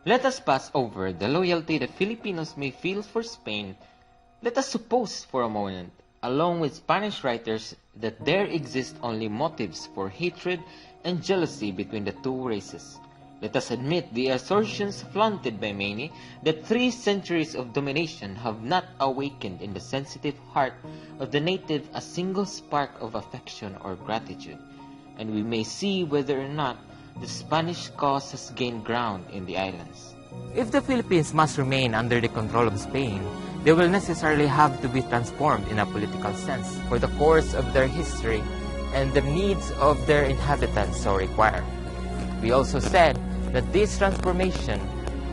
Let us pass over the loyalty that Filipinos may feel for Spain. Let us suppose for a moment, along with Spanish writers, that there exist only motives for hatred and jealousy between the two races. Let us admit the assertions flaunted by many that 3 centuries of domination have not awakened in the sensitive heart of the native a single spark of affection or gratitude, and we may see whether or not the Spanish cause has gained ground in the islands. If the Philippines must remain under the control of Spain, they will necessarily have to be transformed in a political sense for the course of their history and the needs of their inhabitants so require. We also said that this transformation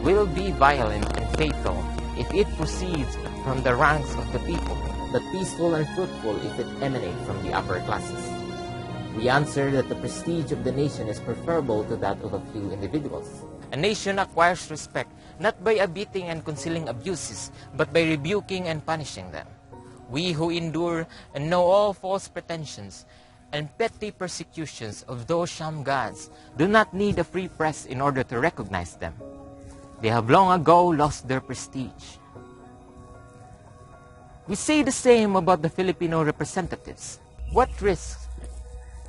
will be violent and fatal if it proceeds from the ranks of the people, but peaceful and fruitful if it emanates from the upper classes. We answer that the prestige of the nation is preferable to that of a few individuals. A nation acquires respect not by abetting and concealing abuses, but by rebuking and punishing them. We who endure and know all false pretensions and petty persecutions of those sham gods do not need a free press in order to recognize them. They have long ago lost their prestige. We say the same about the Filipino representatives. What risks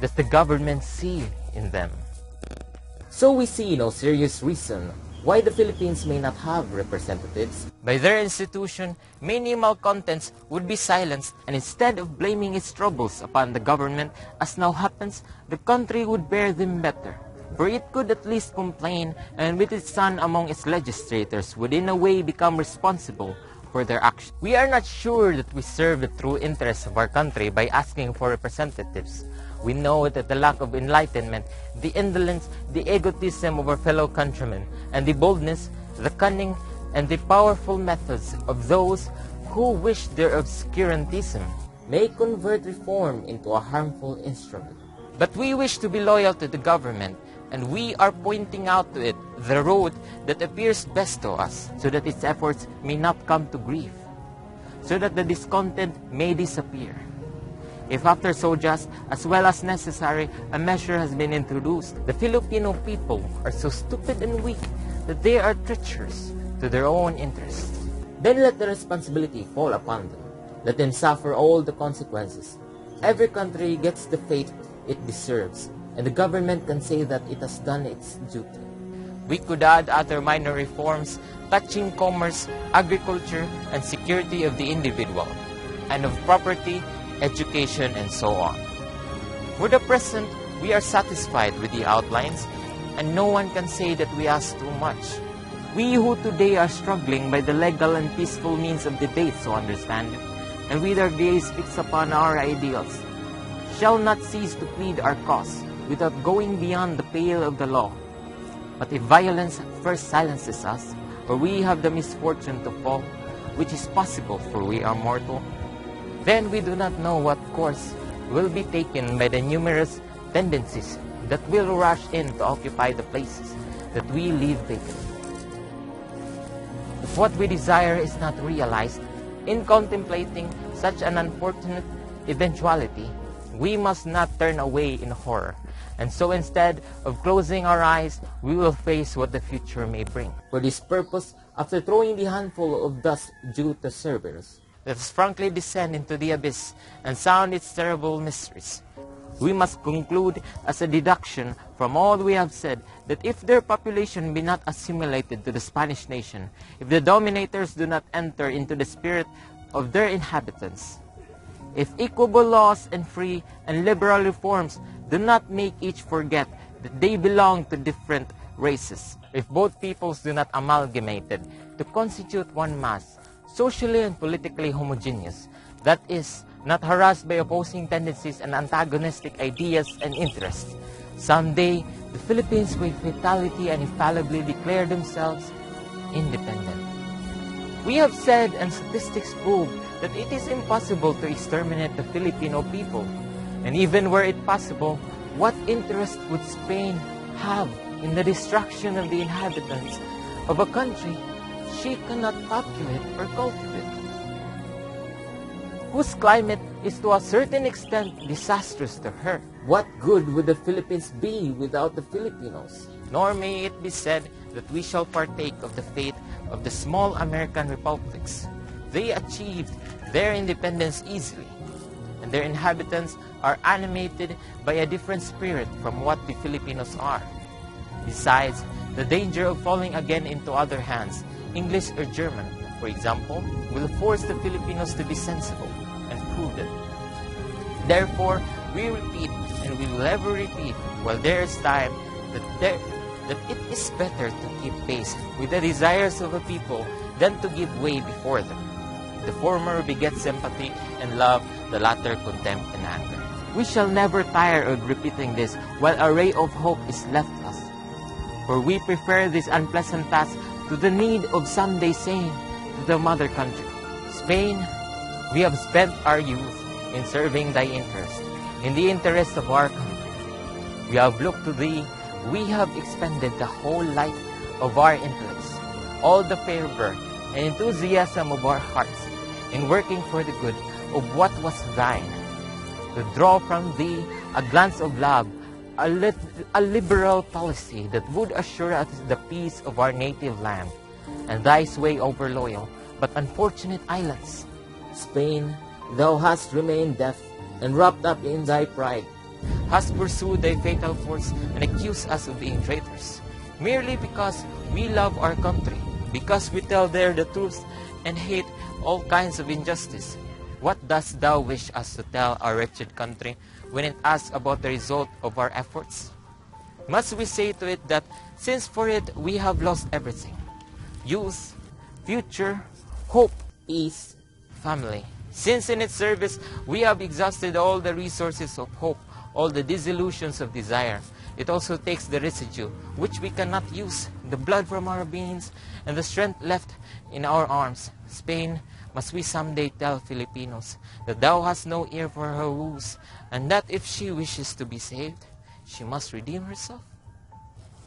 does the government see in them? So we see no serious reason why the Philippines may not have representatives. By their institution, many malcontents would be silenced, and instead of blaming its troubles upon the government, as now happens, the country would bear them better. For it could at least complain, and with its son among its legislators would in a way become responsible for their actions. We are not sure that we serve the true interests of our country by asking for representatives. We know that the lack of enlightenment, the indolence, the egotism of our fellow countrymen, and the boldness, the cunning, and the powerful methods of those who wish their obscurantism may convert reform into a harmful instrument. But we wish to be loyal to the government, and we are pointing out to it the road that appears best to us, so that its efforts may not come to grief, so that the discontent may disappear. If after so just, as well as necessary, a measure has been introduced, the Filipino people are so stupid and weak that they are treacherous to their own interests, then let the responsibility fall upon them. Let them suffer all the consequences. Every country gets the fate it deserves, and the government can say that it has done its duty. We could add other minor reforms touching commerce, agriculture, and security of the individual, and of property, education, and so on. For the present, we are satisfied with the outlines, and no one can say that we ask too much. We who today are struggling by the legal and peaceful means of debate, so understand it, and with our gaze fixed upon our ideals, shall not cease to plead our cause without going beyond the pale of the law. But if violence first silences us, or we have the misfortune to fall, which is possible, for we are mortal, then we do not know what course will be taken by the numerous tendencies that will rush in to occupy the places that we leave vacant. If what we desire is not realized, in contemplating such an unfortunate eventuality, we must not turn away in horror, and so instead of closing our eyes, we will face what the future may bring. For this purpose, after throwing the handful of dust due to Cerberus, let us frankly descend into the abyss and sound its terrible mysteries. We must conclude as a deduction from all we have said that if their population be not assimilated to the Spanish nation, if the dominators do not enter into the spirit of their inhabitants, if equable laws and free and liberal reforms do not make each forget that they belong to different races, if both peoples do not amalgamate to constitute one mass, socially and politically homogeneous, that is, not harassed by opposing tendencies and antagonistic ideas and interests, someday the Philippines will fatality and infallibly declare themselves independent. We have said, and statistics prove, that it is impossible to exterminate the Filipino people. And even were it possible, what interest would Spain have in the destruction of the inhabitants of a country she cannot populate or cultivate, whose climate is to a certain extent disastrous to her? What good would the Philippines be without the Filipinos? Nor may it be said that we shall partake of the fate of the small American republics. They achieved their independence easily, and their inhabitants are animated by a different spirit from what the Filipinos are. Besides, the danger of falling again into other hands, English or German, for example, will force the Filipinos to be sensible and prudent. Therefore, we repeat, and we will ever repeat, while there is time, that it is better to keep pace with the desires of a people than to give way before them. The former begets sympathy and love, the latter contempt and anger. We shall never tire of repeating this while a ray of hope is left us. For we prefer this unpleasant task to the need of someday saying to the mother country, Spain, we have spent our youth in serving thy interest, in the interest of our country. We have looked to thee, we have expended the whole light of our intellects, all the fervor and enthusiasm of our hearts, in working for the good of what was thine, to draw from thee a glance of love, a liberal policy that would assure us the peace of our native land, and thy sway over loyal but unfortunate islands. Spain, thou hast remained deaf and wrapped up in thy pride, hast pursued thy fatal course and accused us of being traitors, merely because we love our country, because we tell there the truth and hate all kinds of injustice. What dost thou wish us to tell our wretched country when it asks about the result of our efforts? Must we say to it that since for it we have lost everything, youth, future, hope, peace, family, since in its service we have exhausted all the resources of hope, all the disillusions of desire, it also takes the residue which we cannot use, the blood from our veins, and the strength left in our arms. Spain, must we someday tell Filipinos that thou hast no ear for her woes, and that if she wishes to be saved, she must redeem herself?